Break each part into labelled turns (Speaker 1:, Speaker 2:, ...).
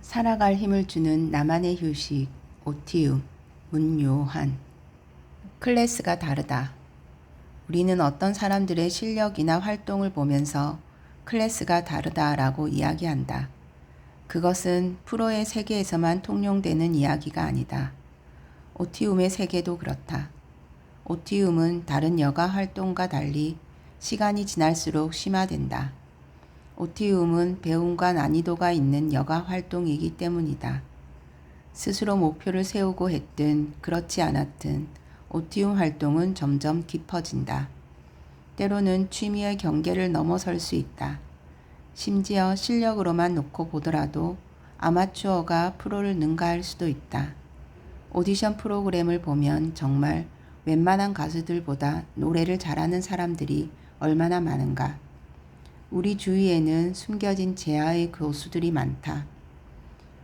Speaker 1: 살아갈 힘을 주는 나만의 휴식, 오티움, 문요한. 클래스가 다르다. 우리는 어떤 사람들의 실력이나 활동을 보면서 클래스가 다르다라고 이야기한다. 그것은 프로의 세계에서만 통용되는 이야기가 아니다. 오티움의 세계도 그렇다. 오티움은 다른 여가 활동과 달리 시간이 지날수록 심화된다. 오티움은 배움과 난이도가 있는 여가 활동이기 때문이다. 스스로 목표를 세우고 했든 그렇지 않았든 오티움 활동은 점점 깊어진다. 때로는 취미의 경계를 넘어설 수 있다. 심지어 실력으로만 놓고 보더라도 아마추어가 프로를 능가할 수도 있다. 오디션 프로그램을 보면 정말 웬만한 가수들보다 노래를 잘하는 사람들이 얼마나 많은가. 우리 주위에는 숨겨진 제아의 고수들이 많다.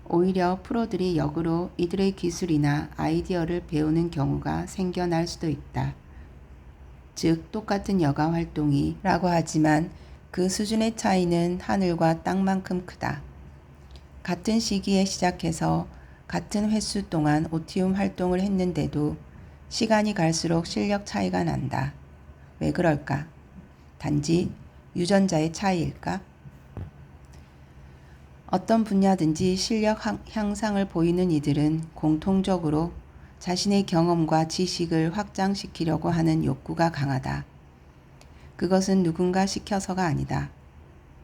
Speaker 1: 오히려 프로들이 역으로 이들의 기술이나 아이디어를 배우는 경우가 생겨날 수도 있다. 즉 똑같은 여가 활동이라고 하지만 그 수준의 차이는 하늘과 땅만큼 크다. 같은 시기에 시작해서 같은 횟수 동안 오티움 활동을 했는데도 시간이 갈수록 실력 차이가 난다. 왜 그럴까? 단지 유전자의 차이일까? 어떤 분야든지 실력 향상을 보이는 이들은 공통적으로 자신의 경험과 지식을 확장시키려고 하는 욕구가 강하다. 그것은 누군가 시켜서가 아니다.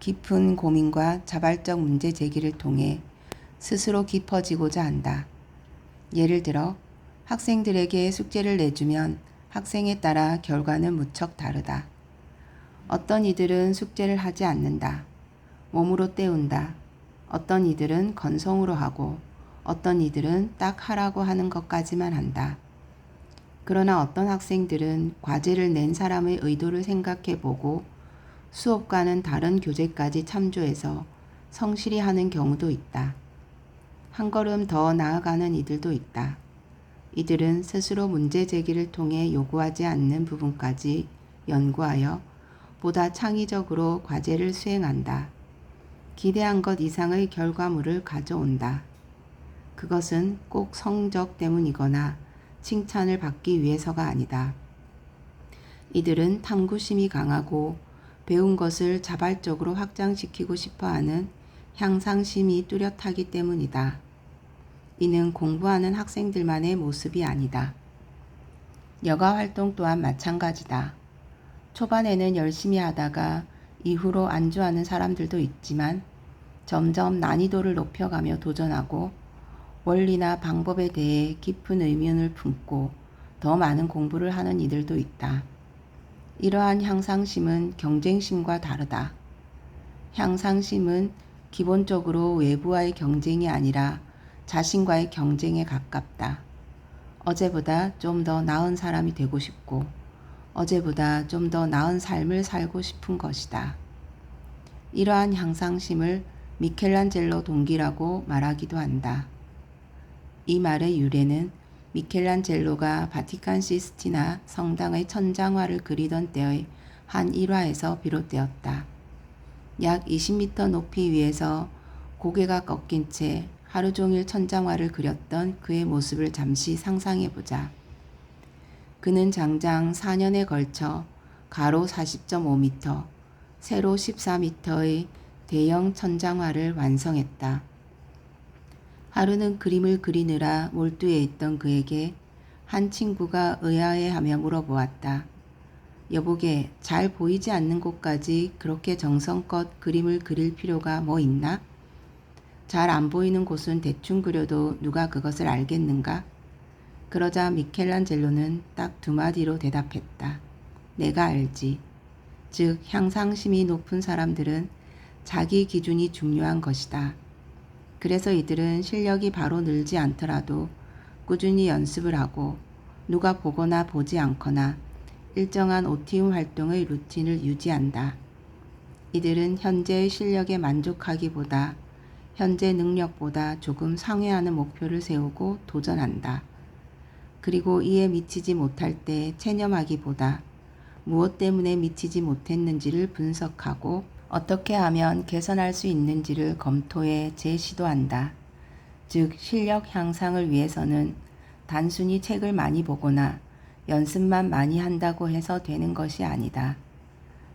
Speaker 1: 깊은 고민과 자발적 문제 제기를 통해 스스로 깊어지고자 한다. 예를 들어 학생들에게 숙제를 내주면 학생에 따라 결과는 무척 다르다. 어떤 이들은 숙제를 하지 않는다. 몸으로 때운다. 어떤 이들은 건성으로 하고 어떤 이들은 딱 하라고 하는 것까지만 한다. 그러나 어떤 학생들은 과제를 낸 사람의 의도를 생각해보고 수업과는 다른 교재까지 참조해서 성실히 하는 경우도 있다. 한 걸음 더 나아가는 이들도 있다. 이들은 스스로 문제 제기를 통해 요구하지 않는 부분까지 연구하여 보다 창의적으로 과제를 수행한다. 기대한 것 이상의 결과물을 가져온다. 그것은 꼭 성적 때문이거나 칭찬을 받기 위해서가 아니다. 이들은 탐구심이 강하고 배운 것을 자발적으로 확장시키고 싶어하는 향상심이 뚜렷하기 때문이다. 이는 공부하는 학생들만의 모습이 아니다. 여가 활동 또한 마찬가지다. 초반에는 열심히 하다가 이후로 안주하는 사람들도 있지만 점점 난이도를 높여가며 도전하고 원리나 방법에 대해 깊은 의문을 품고 더 많은 공부를 하는 이들도 있다. 이러한 향상심은 경쟁심과 다르다. 향상심은 기본적으로 외부와의 경쟁이 아니라 자신과의 경쟁에 가깝다. 어제보다 좀 더 나은 사람이 되고 싶고 어제보다 좀 더 나은 삶을 살고 싶은 것이다. 이러한 향상심을 미켈란젤로 동기라고 말하기도 한다. 이 말의 유래는 미켈란젤로가 바티칸 시스티나 성당의 천장화를 그리던 때의 한 일화에서 비롯되었다. 약 20m 높이 위에서 고개가 꺾인 채 하루 종일 천장화를 그렸던 그의 모습을 잠시 상상해보자. 그는 장장 4년에 걸쳐 가로 40.5m, 세로 14m의 대형 천장화를 완성했다. 하루는 그림을 그리느라 몰두해 있던 그에게 한 친구가 의아해하며 물어보았다. 여보게, 잘 보이지 않는 곳까지 그렇게 정성껏 그림을 그릴 필요가 뭐 있나? 잘 안 보이는 곳은 대충 그려도 누가 그것을 알겠는가? 그러자 미켈란젤로는 딱 두 마디로 대답했다. 내가 알지. 즉 향상심이 높은 사람들은 자기 기준이 중요한 것이다. 그래서 이들은 실력이 바로 늘지 않더라도 꾸준히 연습을 하고 누가 보거나 보지 않거나 일정한 오티움 활동의 루틴을 유지한다. 이들은 현재의 실력에 만족하기보다 현재 능력보다 조금 상회하는 목표를 세우고 도전한다. 그리고 이에 미치지 못할 때 체념하기보다 무엇 때문에 미치지 못했는지를 분석하고 어떻게 하면 개선할 수 있는지를 검토해 재시도한다. 즉 실력 향상을 위해서는 단순히 책을 많이 보거나 연습만 많이 한다고 해서 되는 것이 아니다.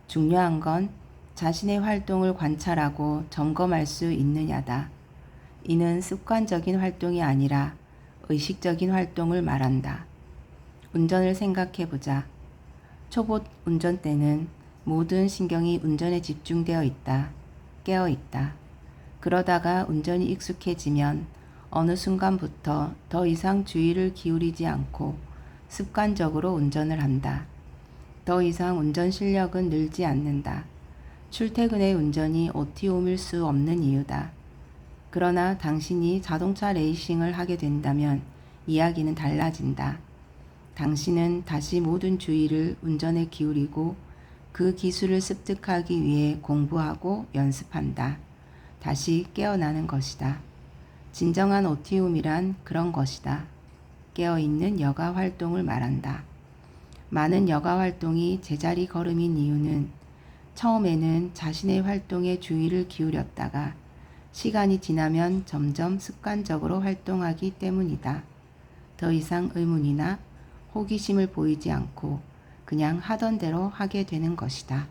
Speaker 1: 중요한 건 자신의 활동을 관찰하고 점검할 수 있느냐다. 이는 습관적인 활동이 아니라 의식적인 활동을 말한다. 운전을 생각해보자. 초보 운전대는 모든 신경이 운전에 집중되어 있다. 깨어 있다. 그러다가 운전이 익숙해지면 어느 순간부터 더 이상 주의를 기울이지 않고 습관적으로 운전을 한다. 더 이상 운전 실력은 늘지 않는다. 출퇴근의 운전이 오티움일 수 없는 이유다. 그러나 당신이 자동차 레이싱을 하게 된다면 이야기는 달라진다. 당신은 다시 모든 주의를 운전에 기울이고 그 기술을 습득하기 위해 공부하고 연습한다. 다시 깨어나는 것이다. 진정한 오티움이란 그런 것이다. 깨어있는 여가 활동을 말한다. 많은 여가 활동이 제자리 걸음인 이유는 처음에는 자신의 활동에 주의를 기울였다가 시간이 지나면 점점 습관적으로 활동하기 때문이다. 더 이상 의문이나 호기심을 보이지 않고 그냥 하던 대로 하게 되는 것이다.